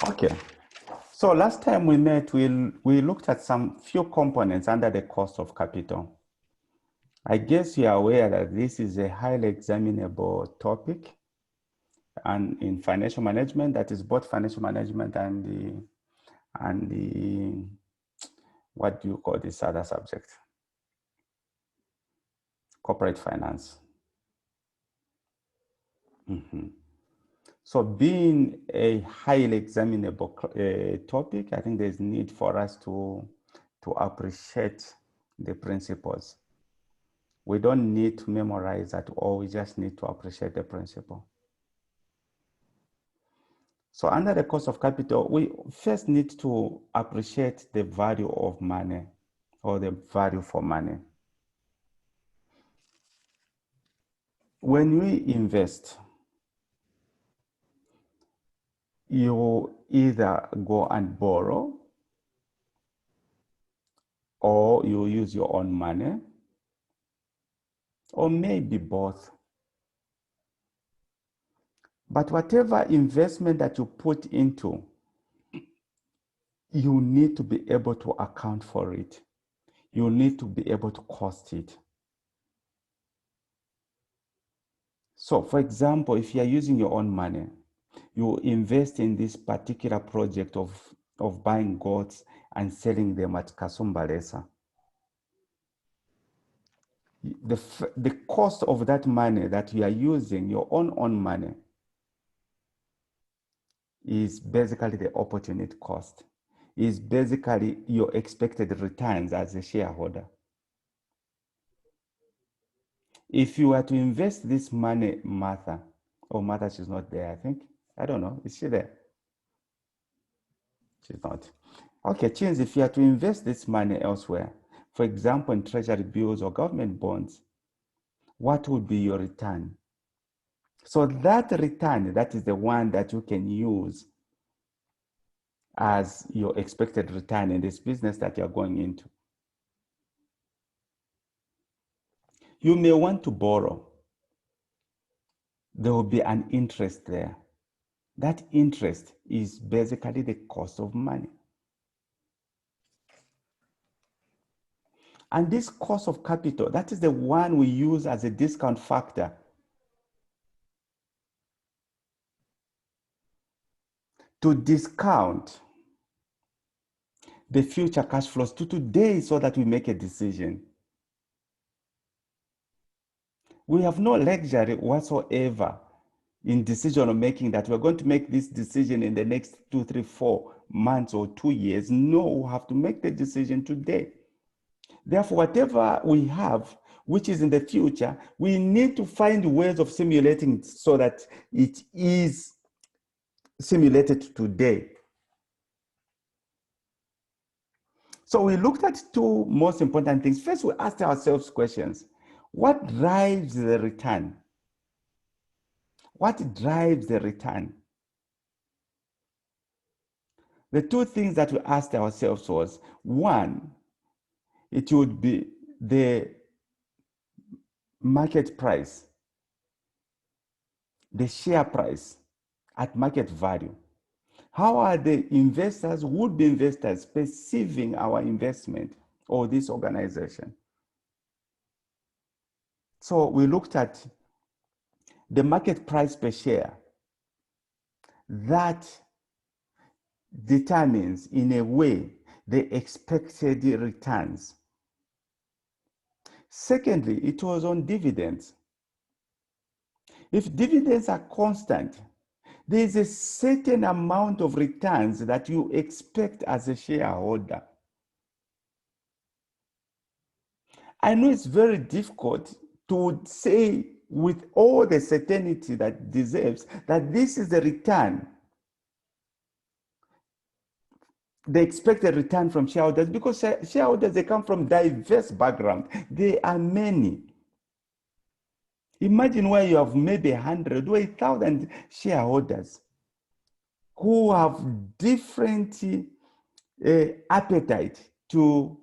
Okay. So last time we met, we looked at some few components under the cost of capital. I guess you are aware that this is a highly examinable topic, and in financial management, that is both financial management and the what do you call this other subject? Corporate finance. So being a highly examinable topic, I think there's need for us to appreciate the principles. We don't need to memorize at all, we just need to appreciate the principle. So under the cost of capital, we first need to appreciate the value of money or the value for money. When we invest, you either go and borrow or you use your own money, or maybe both. But whatever investment that you put into, you need to be able to account for it. You need to be able to cost it. So for example, if you are using your own money, you invest in this particular project of buying goats and selling them at Kasumbalesa. The cost of that money that you are using, your own money, is basically the opportunity cost, is basically your expected returns as a shareholder. If you were to invest this money, Martha, she's not there, I think. I don't know, is she there? She's not. Okay, Chins, if you are to invest this money elsewhere, for example, in treasury bills or government bonds, what would be your return? So that return, that is the one that you can use as your expected return in this business that you're going into. You may want to borrow. There will be an interest there. That interest is basically the cost of money. And this cost of capital, that is the one we use as a discount factor to discount the future cash flows to today so that we make a decision. We have no luxury whatsoever in decision making that we're going to make this decision in the next 2, 3, 4 months or 2 years. No, we have to make the decision today. Therefore, whatever we have, which is in the future, we need to find ways of simulating it so that it is simulated today. So we looked at two most important things. First, we asked ourselves questions. What drives the return? What drives the return? The two things that we asked ourselves was, one, it would be the market price, the share price at market value. How are the investors, would-be investors, perceiving our investment or this organization? So we looked at the market price per share. That determines, in a way, the expected returns. Secondly, it was on dividends. If dividends are constant, there is a certain amount of returns that you expect as a shareholder. I know it's very difficult to say with all the certainty that it deserves that this is the return, the expected return from shareholders, because shareholders, they come from diverse backgrounds. There are many. Imagine where you have maybe 100 or 1,000 shareholders who have different appetite to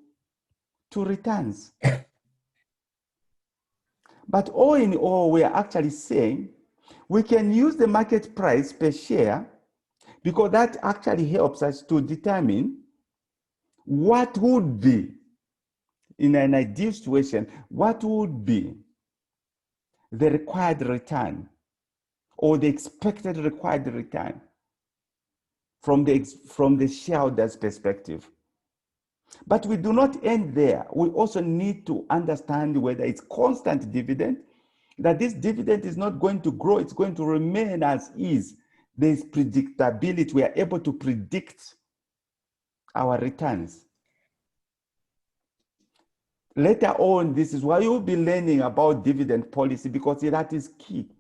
returns. But all in all, we are actually saying we can use the market price per share because that actually helps us to determine what would be, in an ideal situation, what would be the required return or the expected required return from the shareholder's perspective. But we do not end there. We also need to understand whether it's constant dividend, that this dividend is not going to grow, it's going to remain as is. There's predictability. We are able to predict our returns. Later on, this is why you'll be learning about dividend policy, because that is key.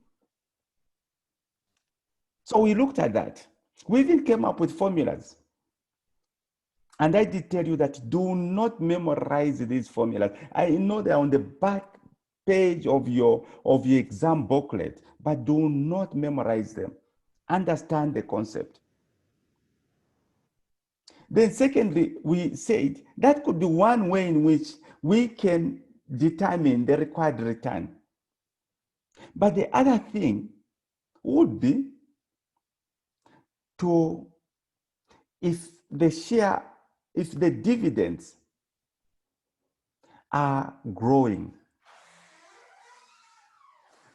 So we looked at that. We even came up with formulas. And I did tell you that do not memorize these formulas. I know they're on the back page of your exam booklet, but do not memorize them. Understand the concept. Then secondly, we said that could be one way in which we can determine the required return. But the other thing would be to, if the dividends are growing.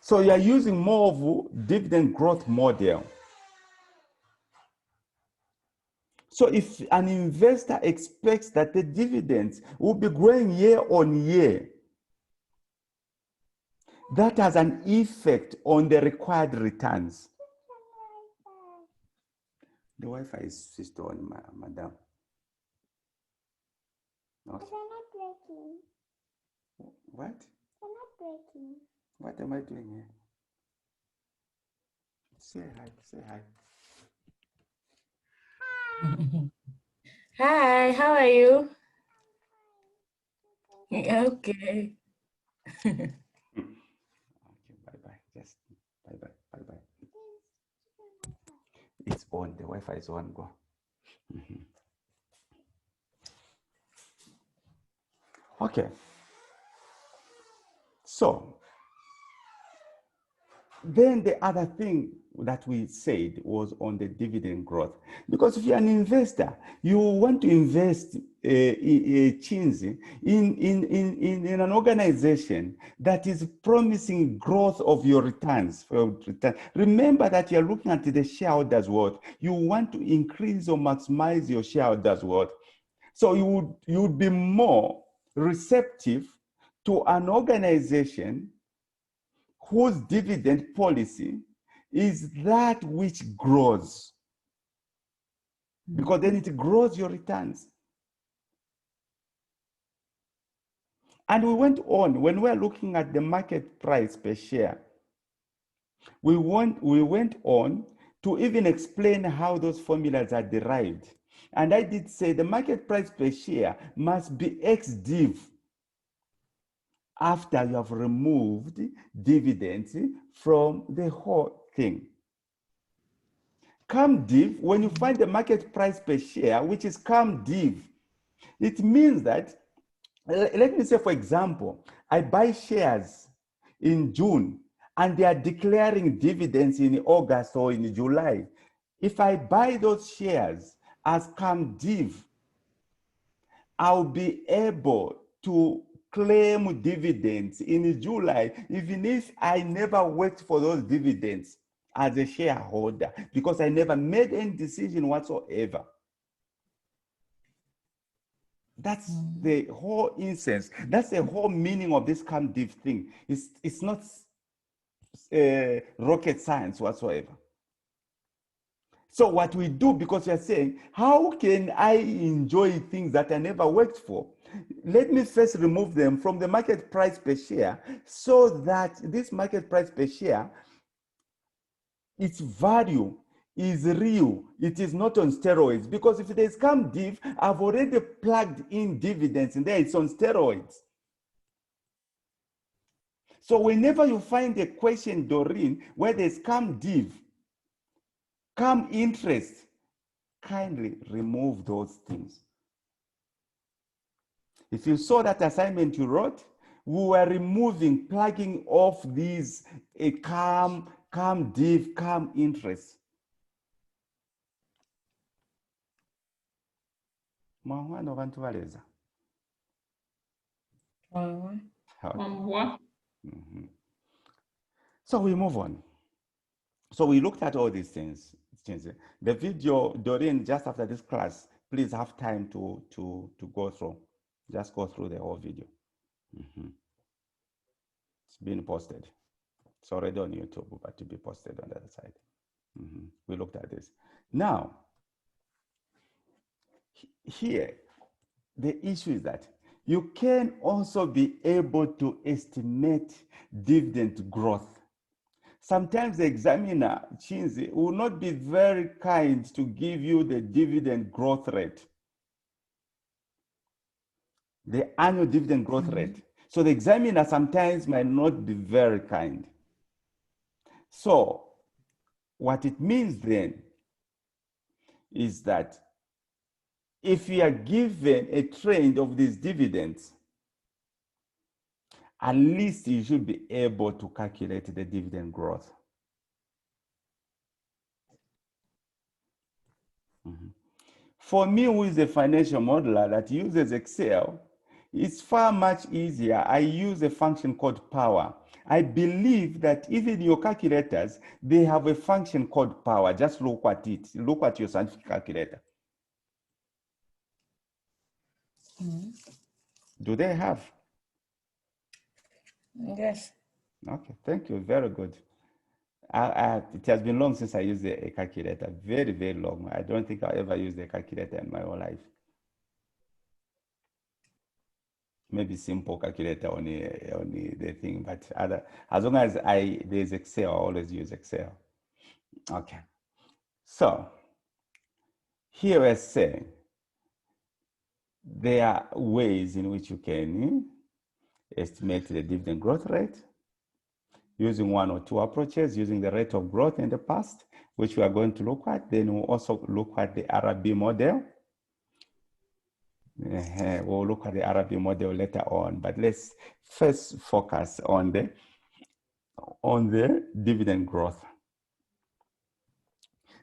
So you are using more of dividend growth model. So if an investor expects that the dividends will be growing year on year, that has an effect on the required returns. The Wi-Fi is switched on, madam. Okay. But you're not breaking. What? You're not breaking. What am I doing here? Say hi, say hi. Hi, how are you? Okay. Okay, bye-bye. Just bye-bye, bye-bye. It's on, the Wi-Fi is on, go. Okay. So, then the other thing that we said was on the dividend growth. Because if you're an investor, you want to invest in an organization that is promising growth of your returns. Remember that you're looking at the shareholders' worth. You want to increase or maximize your shareholders' worth. So you would be more receptive to an organization whose dividend policy is that which grows, because then it grows your returns. And we went on, when we're looking at the market price per share, we went on to even explain how those formulas are derived. And I did say the market price per share must be ex-div after you have removed dividends from the whole thing. CAM-div, when you find the market price per share, which is CAM-div, it means that, let me say, for example, I buy shares in June and they are declaring dividends in August or in July. If I buy those shares as CAM-div, I'll be able to claim dividends in July, even if I never worked for those dividends as a shareholder, because I never made any decision whatsoever. That's the whole essence. That's the whole meaning of this CAM-div thing. It's not rocket science whatsoever. So what we do, because you're saying, how can I enjoy things that I never worked for? Let me first remove them from the market price per share, so that this market price per share, its value is real. It is not on steroids. Because if there's CAM-div, I've already plugged in dividends in there. It's on steroids. So whenever you find a question, Doreen, where there's CAM-div, CAM-interest, kindly remove those things. If you saw that assignment you wrote, we were removing, plugging off these CAM-div, CAM-interest. Mwawano vantu valeza. Uh-huh. Okay. So we move on. So we looked at all these things. The video, Doreen, just after this class, please have time to go through. Just go through the whole video. It's been posted. It's already on YouTube, but to be posted on the other side. We looked at this. Now, here, the issue is that you can also be able to estimate dividend growth. Sometimes the examiner, Chinzi, will not be very kind to give you the dividend growth rate, the annual dividend growth rate. So the examiner sometimes might not be very kind. So what it means then is that if you are given a trend of these dividends, at least you should be able to calculate the dividend growth. For me, who is a financial modeler that uses Excel, it's far much easier. I use a function called power. I believe that even your calculators, they have a function called power. Just look at it. Look at your scientific calculator. Do they have? Yes. Okay, thank you. Very good. It has been long since I used a calculator. Very, very long. I don't think I ever used a calculator in my whole life. Maybe simple calculator on the thing, but as long as there's Excel, I always use Excel. Okay. So here we're saying there are ways in which you can estimate the dividend growth rate using one or two approaches, using the rate of growth in the past, which we are going to look at. Then we'll also look at the RB model. We'll look at the RB model later on, but let's first focus on the dividend growth.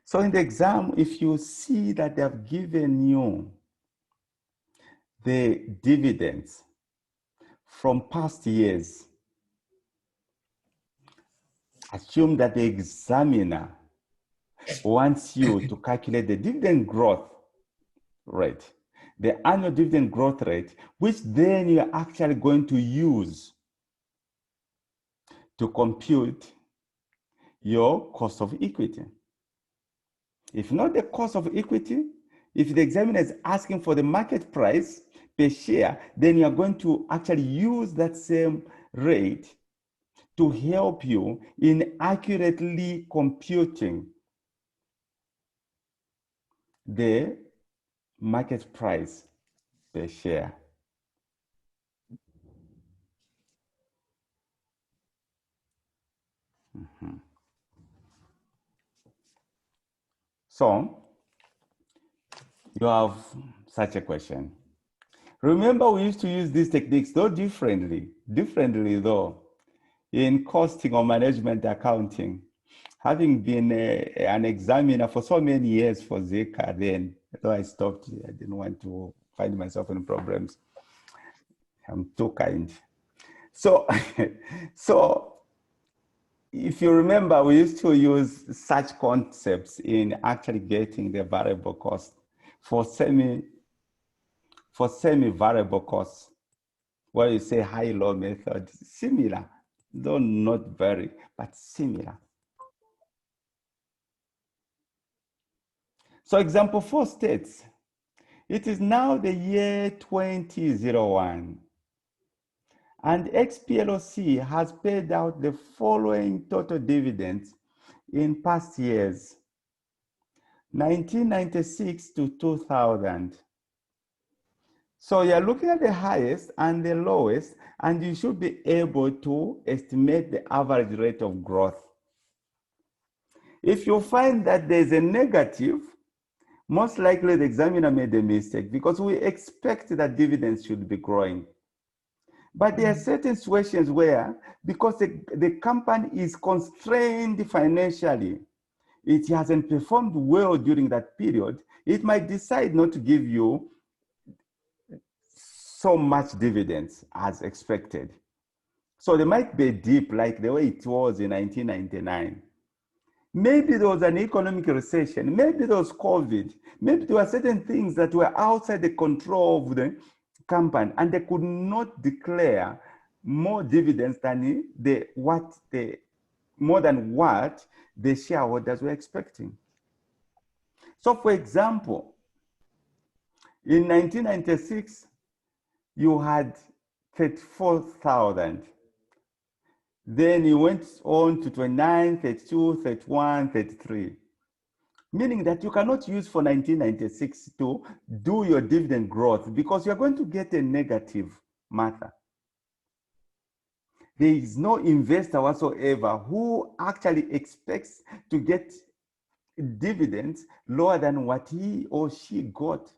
So in the exam, if you see that they have given you the dividends from past years, assume that the examiner wants you to calculate the dividend growth rate, the annual dividend growth rate, which then you're actually going to use to compute your cost of equity. If not the cost of equity, if the examiner is asking for the market price per share, then you're going to actually use that same rate to help you in accurately computing the market price per share. So you have such a question. Remember, we used to use these techniques though differently though, in costing or management accounting. Having been an examiner for so many years for Zika, then though I stopped, I didn't want to find myself in problems. I'm too kind. So, so if you remember, we used to use such concepts in actually getting the variable cost for semi-variable costs, where you say high-low method, similar, though not very, but similar. So example 4 states, it is now the year 2001, and XPLC has paid out the following total dividends in past years, 1996 to 2000. So you're looking at the highest and the lowest, and you should be able to estimate the average rate of growth. If you find that there's a negative, most likely the examiner made a mistake, because we expect that dividends should be growing. But there are certain situations where, because the company is constrained financially, it hasn't performed well during that period, it might decide not to give you so much dividends as expected. So there might be a dip like the way it was in 1999. Maybe there was an economic recession. Maybe there was COVID. Maybe there were certain things that were outside the control of the company, and they could not declare more dividends than more than what the shareholders were expecting. So, for example, in 1996, you had 34,000. Then you went on to 29, 32, 31, 33. Meaning that you cannot use for 1996 to do your dividend growth because you're going to get a negative matter. There is no investor whatsoever who actually expects to get dividends lower than what he or she got.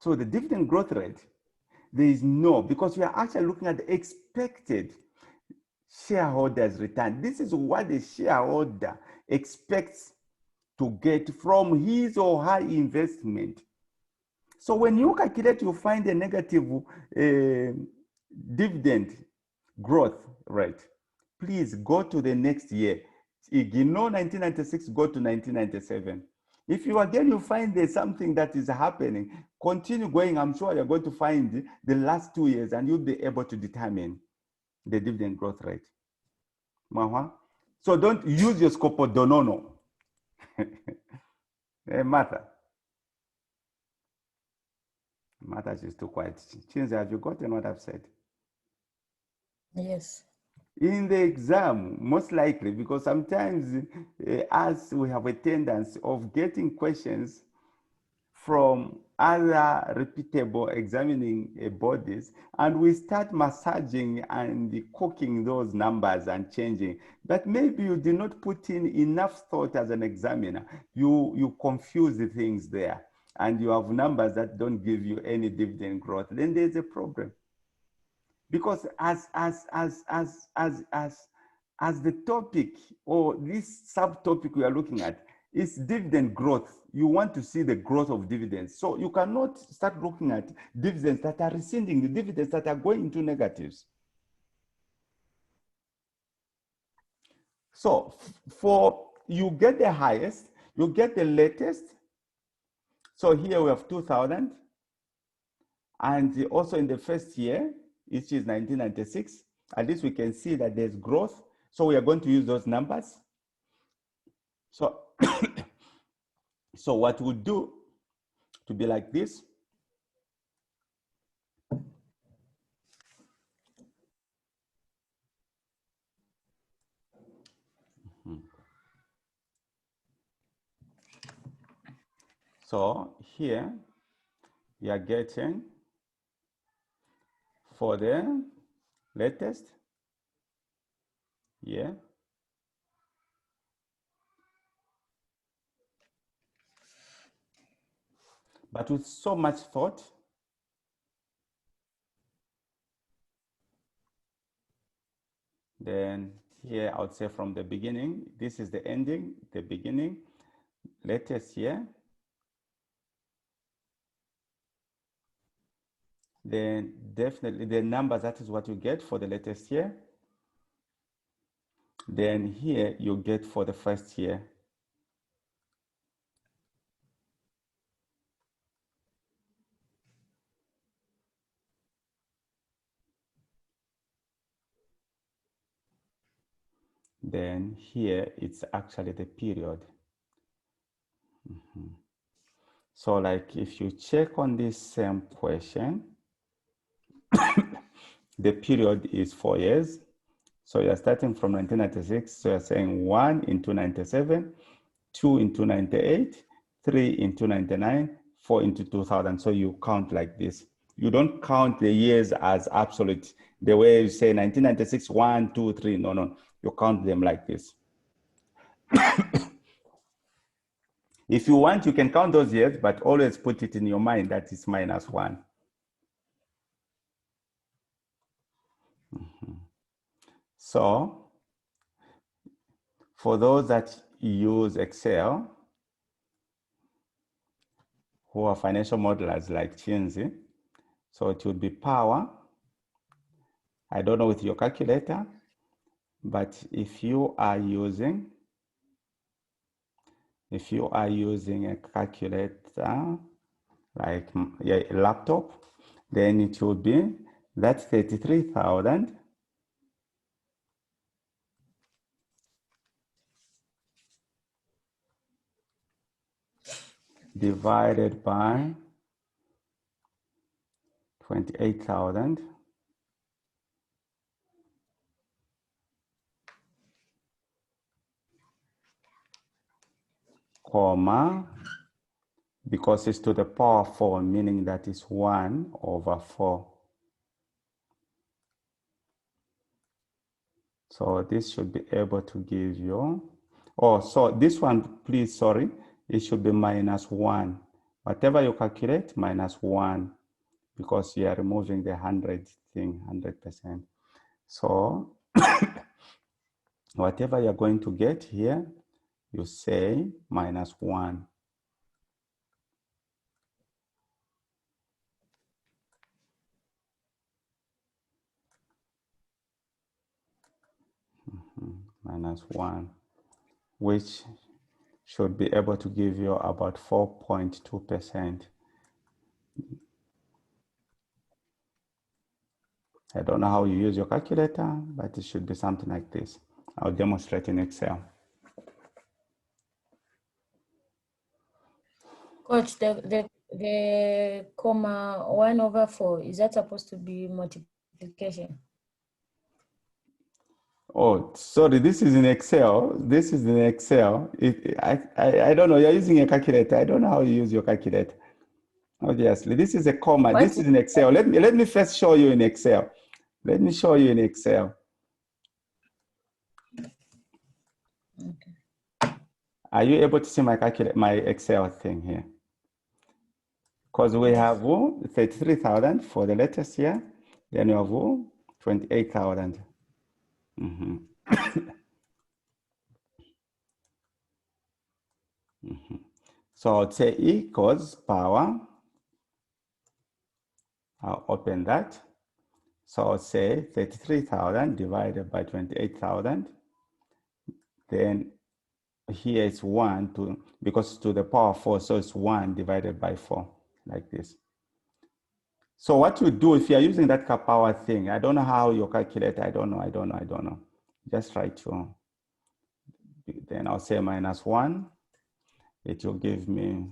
So the dividend growth rate, there is no, because we are actually looking at the expected shareholders' return. This is what the shareholder expects to get from his or her investment. So when you calculate, you find a negative dividend growth rate. Please go to the next year. Ignore 1996, go to 1997. If you again you find there's something that is happening, continue going. I'm sure you're going to find the last 2 years and you'll be able to determine the dividend growth rate. So don't use your scopodonono. Hey, Martha, she's too quiet. Chinzi, have you gotten what I've said? Yes. In the exam, most likely, because sometimes us, we have a tendency of getting questions from other reputable examining bodies, and we start massaging and cooking those numbers and changing. But maybe you did not put in enough thought as an examiner. You confuse the things there, and you have numbers that don't give you any dividend growth. Then there's a problem. Because as the topic or this subtopic we are looking at is dividend growth, you want to see the growth of dividends. So you cannot start looking at dividends that are rescinding, the dividends that are going into negatives. So for you get the highest, you get the latest. So here we have 2000. And also in the first year, which is 1996, at least we can see that there's growth. So we are going to use those numbers. So, so what we'll do to be like this. So here you are getting for the latest year, but with so much thought, then here I would say from the beginning, this is the ending, the beginning, latest year, then definitely the numbers, that is what you get for the latest year. Then here you get for the first year. Then here it's actually the period. So like if you check on this same question, the period is 4 years. So you're starting from 1996. So you're saying 1 into 97, 2 into 98, 3 into 99, 4 into 2000. So you count like this. You don't count the years as absolute. The way you say 1996, 1, 2, 3. No. You count them like this. If you want, you can count those years, but always put it in your mind that it's -1. So for those that use Excel, who are financial modelers like Chinzi. So it would be power. I don't know with your calculator, but if you are using a calculator like a laptop, then it would be that 33,000 divided by 28,000 comma, because it's to the power 4, meaning that it's 1 over 4. So this should be able to give you, oh, so this one, please, sorry, it should be minus 1. Whatever you calculate, minus 1, because you are removing the 100 thing, 100%. So whatever you're going to get here, you say minus 1. Minus 1, which should be able to give you about 4.2%. I don't know how you use your calculator, but it should be something like this. I'll demonstrate in Excel. Coach, the comma 1 over 4, is that supposed to be multiplication? Oh, sorry, this is in Excel. This is in Excel. I don't know, you're using a calculator. I don't know how you use your calculator. Obviously, this is a comma. What This is in Excel. Let me first show you in Excel. Let me show you in Excel. Okay. Are you able to see my Excel thing here? Because we have 33,000 for the latest year. Then we have 28,000. So I'd say equals power. I'll open that. So I'll say 33,000 divided by 28,000. Then here it's 1 because to the power 4, so it's 1 divided by 4, like this. So what you do if you're using that power thing, I don't know how you calculate. I don't know. Just try to. Then I'll say minus 1. It will give me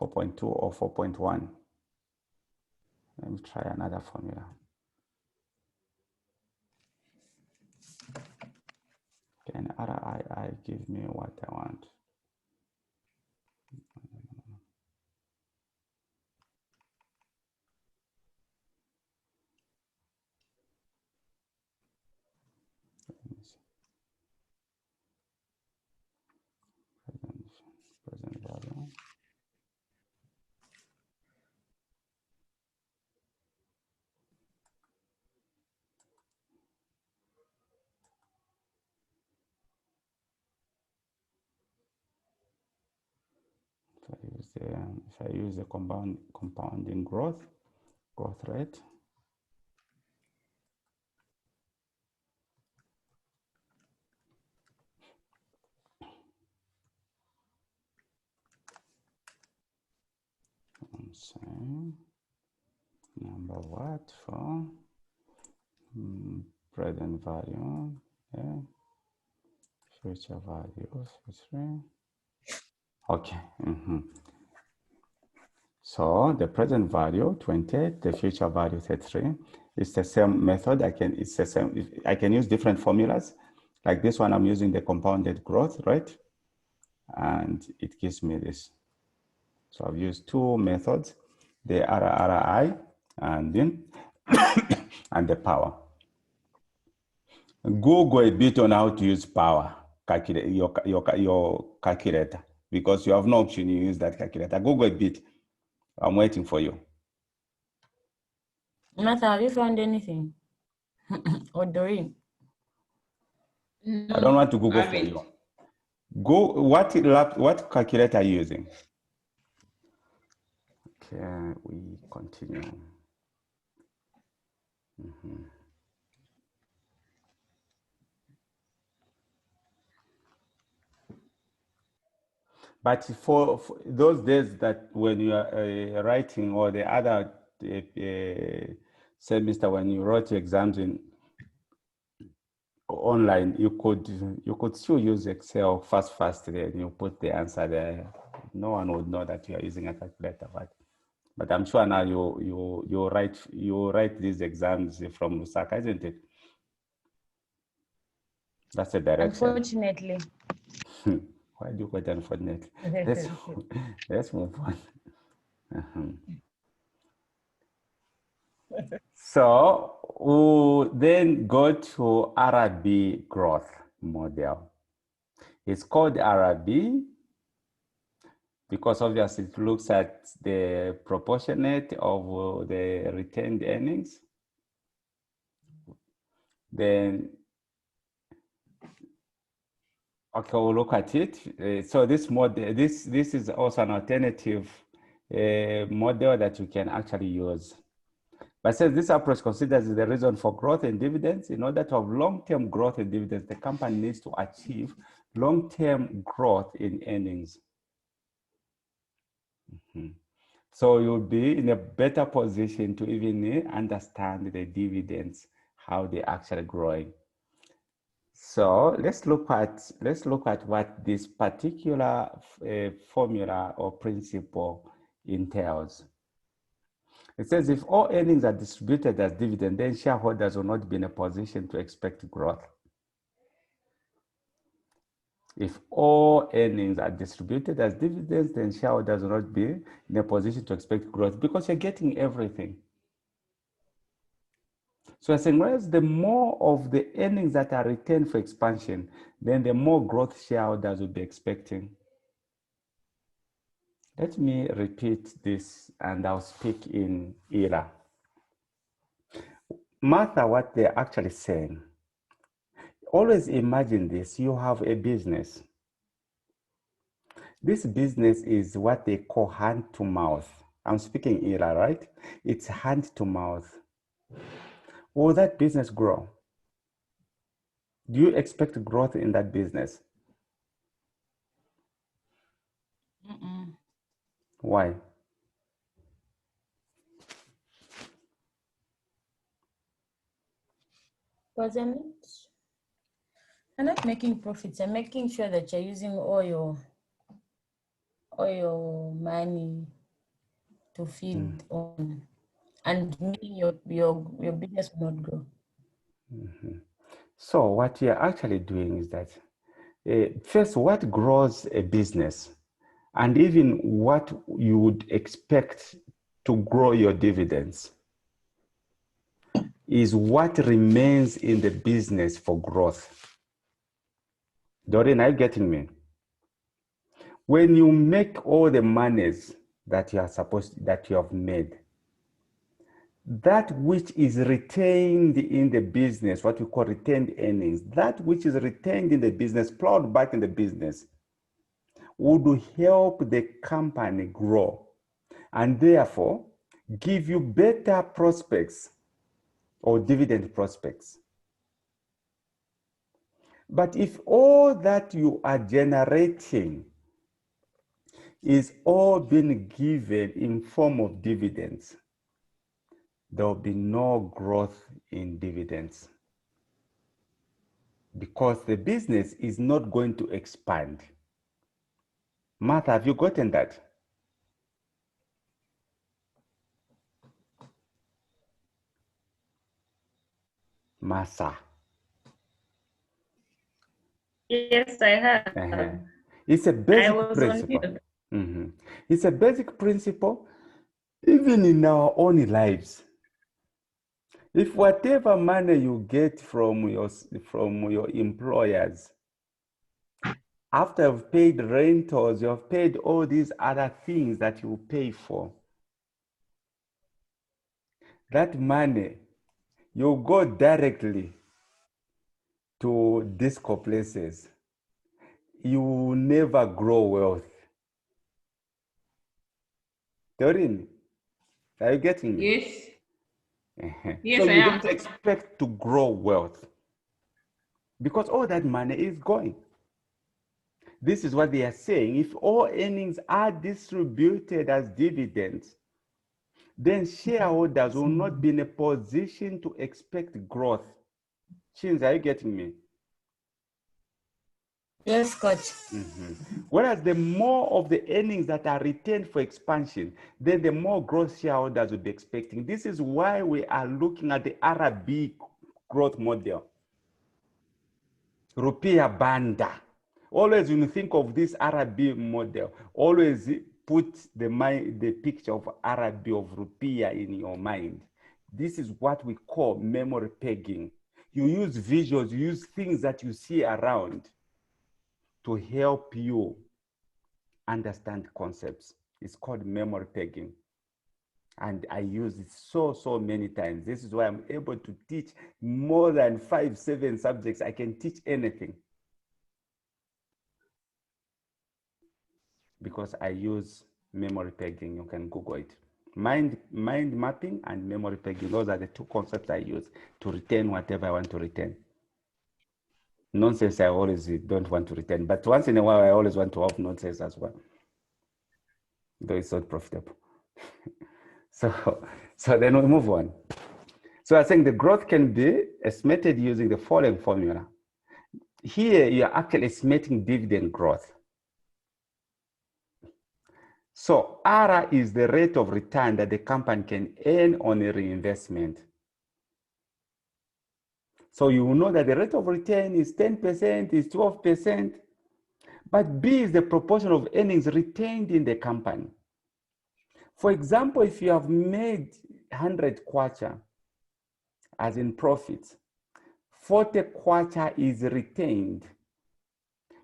4.2 or 4.1. Let me try another formula. Can RII give me what I want? Present value. If I use the compounding growth rate, same number what for present value, future value 3. Okay. So the present value 28, the future value 33. It's the same method. I can use different formulas. Like this one, I'm using the compounded growth, right? And it gives me this. So I've used 2 methods, the RRI and then and the power. Google a bit on how to use power, your calculator, because you have no option. You use that calculator. Google a bit. I'm waiting for you. Martha, have you found anything? Or Doreen? I don't want to Google for you. Go, what calculator are you using? Okay, we continue. But for those days that when you are writing, or the other semester when you wrote your exams in online, you could still use Excel fast there, and you put the answer there. No one would know that you are using a calculator, but I'm sure now you write these exams from Lusaka, isn't it? That's the direction. Unfortunately. Why do you call it unfortunately? Let's move on. So we'll then go to RB growth model. It's called RB because obviously it looks at the proportionate of the retained earnings. Then, okay, we'll look at it. So this model, this is also an alternative model that you can actually use. But says this approach considers the reason for growth in dividends. In order to have long-term growth in dividends, the company needs to achieve long-term growth in earnings. So you'll be in a better position to even understand the dividends, how they're actually growing. So let's look at what this particular formula or principle entails. It says if all earnings are distributed as dividend, then shareholders will not be in a position to expect growth. If all earnings are distributed as dividends, then shareholders will not be in a position to expect growth because you're getting everything. So I saying, whereas the more of the earnings that are retained for expansion, then the more growth shareholders will be expecting. Let me repeat this and I'll speak in ERA. Martha, what they're actually saying, always imagine this, you have a business. This business is what they call hand to mouth. I'm speaking ERA, right? It's hand to mouth. Will that business grow? Do you expect growth in that business? Why? Because I'm not making profits. I'm making sure that you're using all your money to feed on, and your business will not grow. So what you're actually doing is that first, what grows a business, and even what you would expect to grow your dividends, is what remains in the business for growth. Doreen, are you getting me? When you make all the monies that you have made, that which is retained in the business, what we call retained earnings, that which is retained in the business, plowed back in the business, would help the company grow and therefore give you better prospects or dividend prospects. But if all that you are generating is all being given in form of dividends, there will be no growth in dividends because the business is not going to expand. Martha, have you gotten that? Masa. Yes, I have. It's a basic was principle. It's a basic principle even in our own lives. If whatever money you get from your employers, after you've paid rentals, you've paid all these other things that you pay for, that money, you go directly to disco places. you will never grow wealth. Doreen, are you getting me? Yes. Yes, So I you am. don't expect to grow wealth because all that money is going. This is what they are saying. If all earnings are distributed as dividends, then shareholders will not be in a position to expect growth. Chins, are you getting me? Yes, coach. Whereas the more of the earnings that are retained for expansion, then the more growth shareholders will be expecting. This is why we are looking at the RB growth model. Rupiah Banda. Always when you think of this RB model, always put the picture of RB of Rupiah in your mind. This is what we call memory pegging. You use visuals, you use things that you see around to help you understand concepts. It's called memory pegging. And I use it so many times. This is why I'm able to teach more than 5, 7 subjects. I can teach anything because I use memory pegging. You can Google it. Mind mapping and memory pegging. Those are the 2 concepts I use to retain whatever I want to retain. Nonsense I always don't want to retain, but once in a while I always want to have nonsense as well, though it's not profitable. So then we move on. So I think the growth can be estimated using the following formula. Here you are actually estimating dividend growth. So R is the rate of return that the company can earn on a reinvestment. So you will know that the rate of return is 10%, is 12%, but B is the proportion of earnings retained in the company. For example, if you have made 100 kwacha, as in profits, 40 kwacha is retained,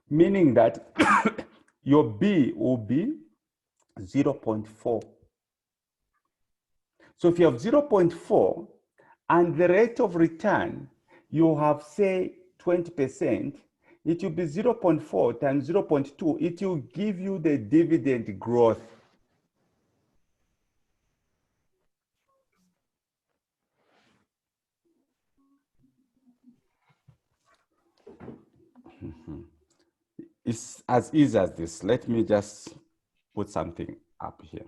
meaning that your B will be 0.4. So if you have 0.4 and the rate of return, you have say 20%, it will be 0.4 times 0.2. It will give you the dividend growth. It's as easy as this. Let me just put something up here.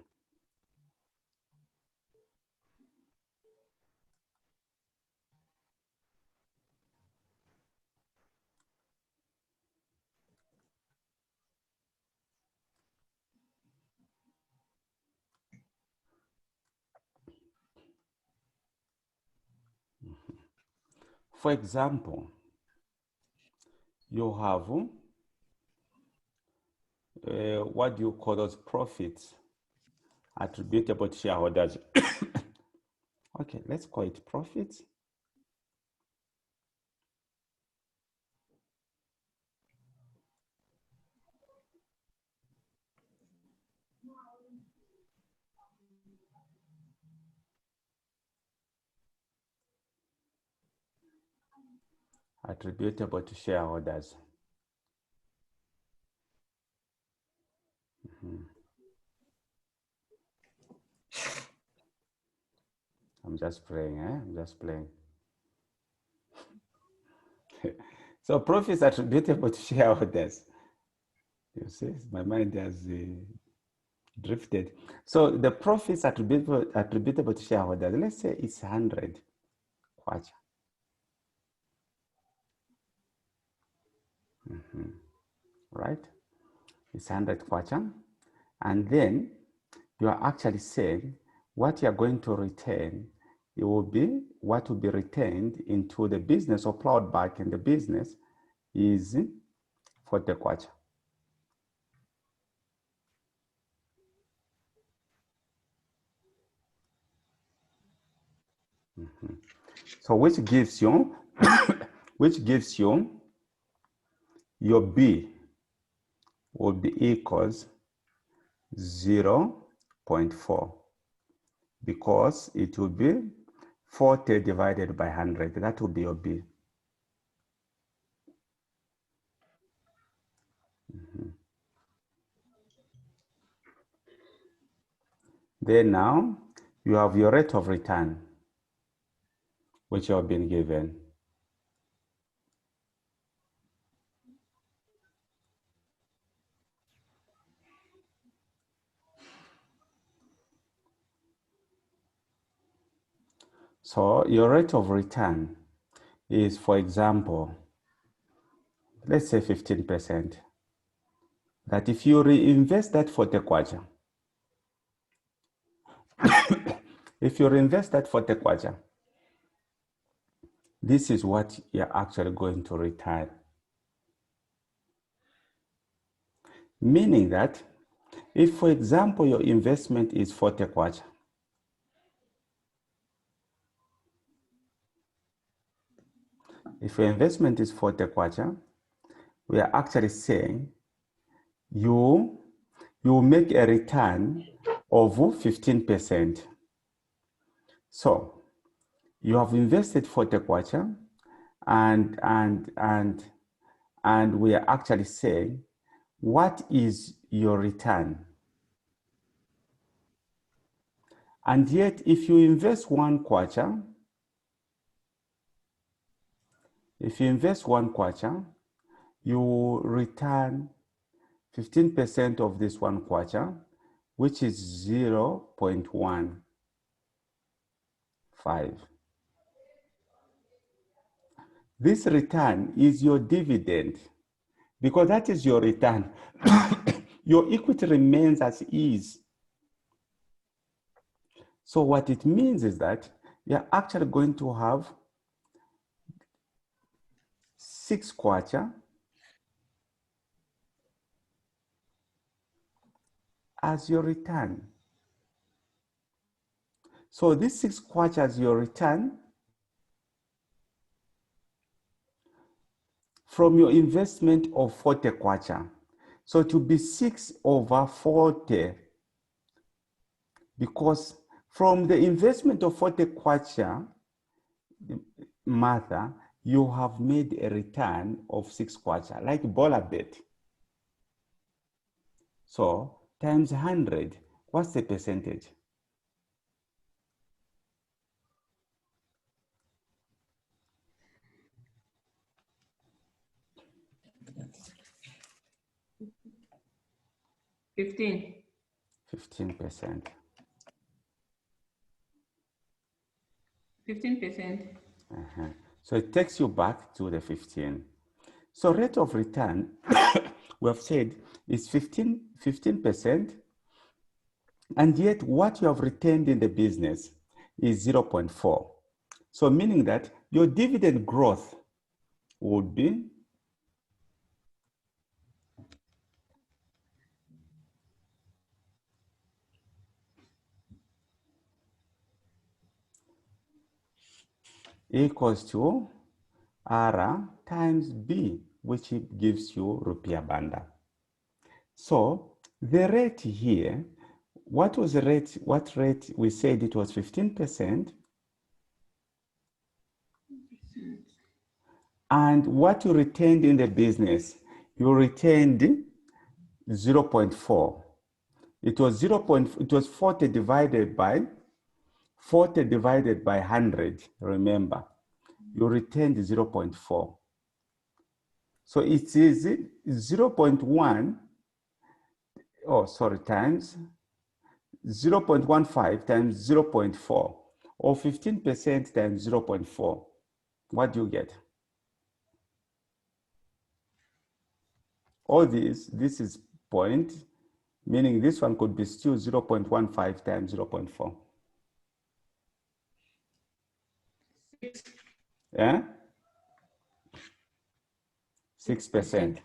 For example, you have what do you call those profits attributable to shareholders? Okay, let's call it profits. Attributable to shareholders. I'm just playing, I'm just playing. So profits attributable to shareholders. You see, my mind has drifted. So the profits attributable to shareholders, let's say it's 100 kwacha. Right? It's 100 kwacha. And then you are actually saying what you're going to retain, it will be what will be retained into the business or plowed back in the business is 40 kwacha. So which gives you your B will be equals 0.4 because it will be 40 divided by 100. That will be your B. Then now you have your rate of return, which you have been given. So your rate of return is, for example, let's say 15%. That if you reinvest that 40 kwacha, if you reinvest that 40 kwacha, this is what you're actually going to return. Meaning that if, for example, your investment is 40 kwacha, if your investment is 40 kwacha, we are actually saying you make a return of 15%. So you have invested 40 kwacha, and we are actually saying, what is your return? And yet, if you invest 1 kwacha, you return 15% of this 1 kwacha, which is 0.15. This return is your dividend, because that is your return. Your equity remains as is. So what it means is that you're actually going to have 6 kwacha as your return. So this 6 kwacha as your return from your investment of 40 kwacha. So to be 6 over 40, because from the investment of 40 kwacha, Martha, you have made a return of 6 kwacha, like Bola bet. So times 100, what's the percentage? $15. 15%. 15%. So it takes you back to the 15. So rate of return, we have said, is 15%, and yet what you have retained in the business is 0.4. So meaning that your dividend growth would be equals to R times B, which gives you rupiah banda. So the rate here, what was the rate? What rate? We said it was 15%. And what you retained in the business, you retained 0.4. It was it was 40 divided by 100. Remember, you retained 0.4. So it is 0.1, times 0.15 times 0.4, or 15% times 0.4. What do you get? All this is point, meaning this one could be still 0.15 times 0.4. 6. Yeah? 6%.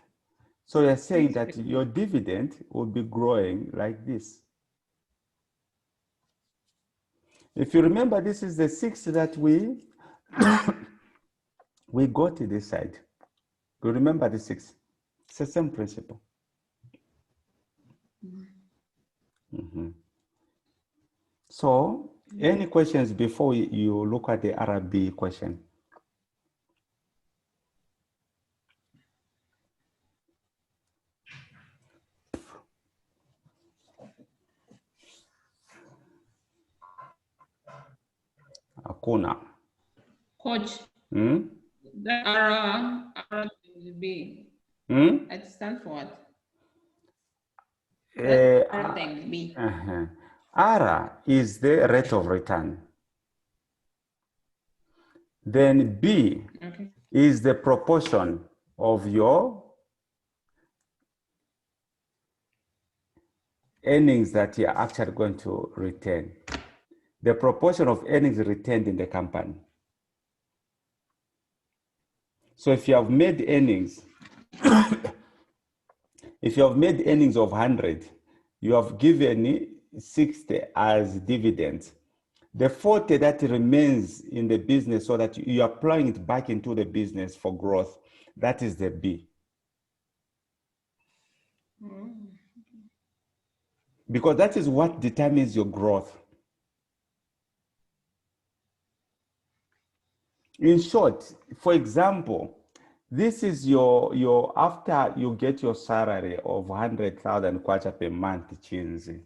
So you're saying that your dividend will be growing like this. If you remember, this is the 6 that we got to this side. You remember the 6? It's the same principle. So, any questions before you look at the RB question? kuna. Coach. Hmm? That R times B. Hmm? It stands for what? Uh, R times B. R is the rate of return. Then B Okay. is the proportion of your earnings that you're actually going to retain. The proportion of earnings retained in the company. So if you have made earnings, if you have made earnings of 100, you have given 60 as dividends. The 40 that remains in the business so that you are applying it back into the business for growth, that is the B. Because that is what determines your growth. In short, for example, this is your after you get your salary of 100,000 kwacha per month, chinzi.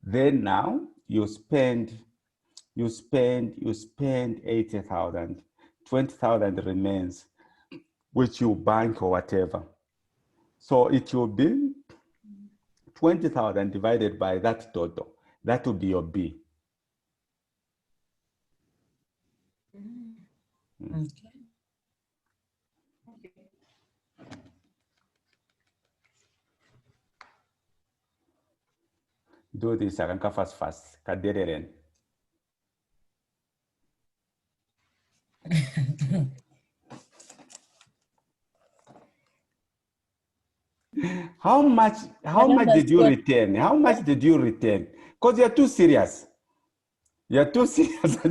Then now you spend 80,000, 20,000 remains, which you bank or whatever. So it will be 20,000 divided by that total. That will be your B. Okay. Do this, I can fast. Kadereren. How much did you retain? How much did you retain? Because you're too serious. You're too serious. I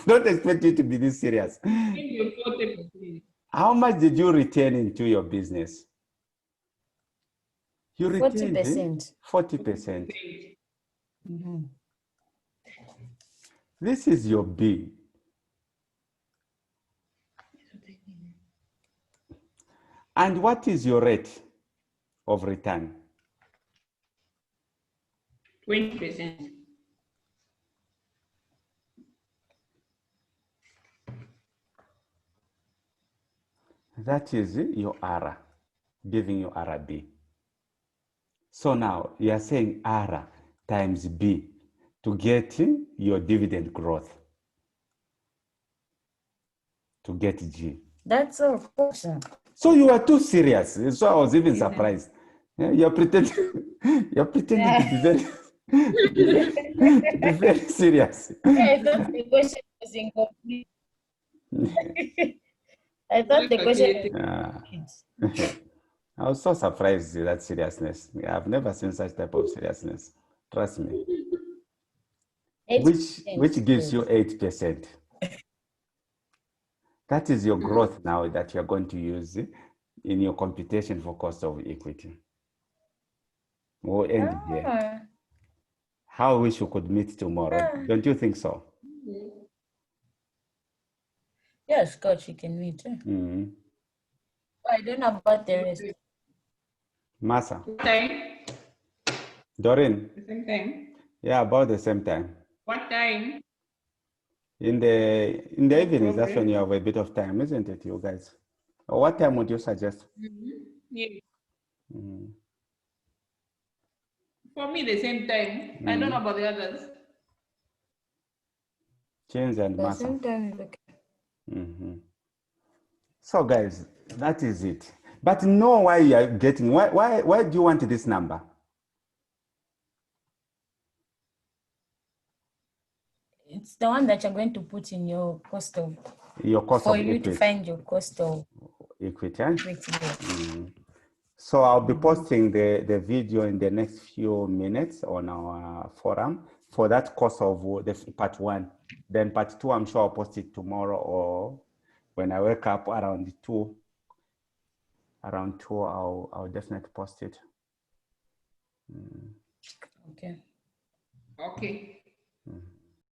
don't expect you to be this serious. You're 40%. How much did you retain into your business? You retained 40%. 40%. Mm-hmm. This is your B. And what is your rate of return? 20%. That is your R, giving you RB. So now you are saying R times B to get your dividend growth, to get G. That's all, coach. So you are too serious. So I was even surprised. Yeah, you're pretending to be very, to be very serious. I thought the question was incomplete. I thought the question was incomplete. I was so surprised at that seriousness. I've never seen such type of seriousness. Trust me. 8%, Which gives you coach. 8%. That is your growth now that you're going to use in your computation for cost of equity. We'll end here. How I wish we could meet tomorrow. Don't you think so? Yes, coach, you can meet. I don't know about the rest. Masa. What time? Doreen. The same time. Yeah, about the same time. What time? In the evenings, that's when problem. you have a bit of time, isn't it, you guys? Or what time would you suggest? Yeah. For me, the same time. I don't know about the others. Chains and The Masa. same time is okay. So guys, that is it. But know why you are getting, why do you want this number? It's the one that you're going to put in your cost of, Your cost for of you equity. to find your cost of equity. equity. So I'll be posting the video in the next few minutes on our forum for that course of the part 1. Then part 2, I'm sure I'll post it tomorrow or when I wake up around 2. Around 2, I'll definitely post it. Okay. Okay.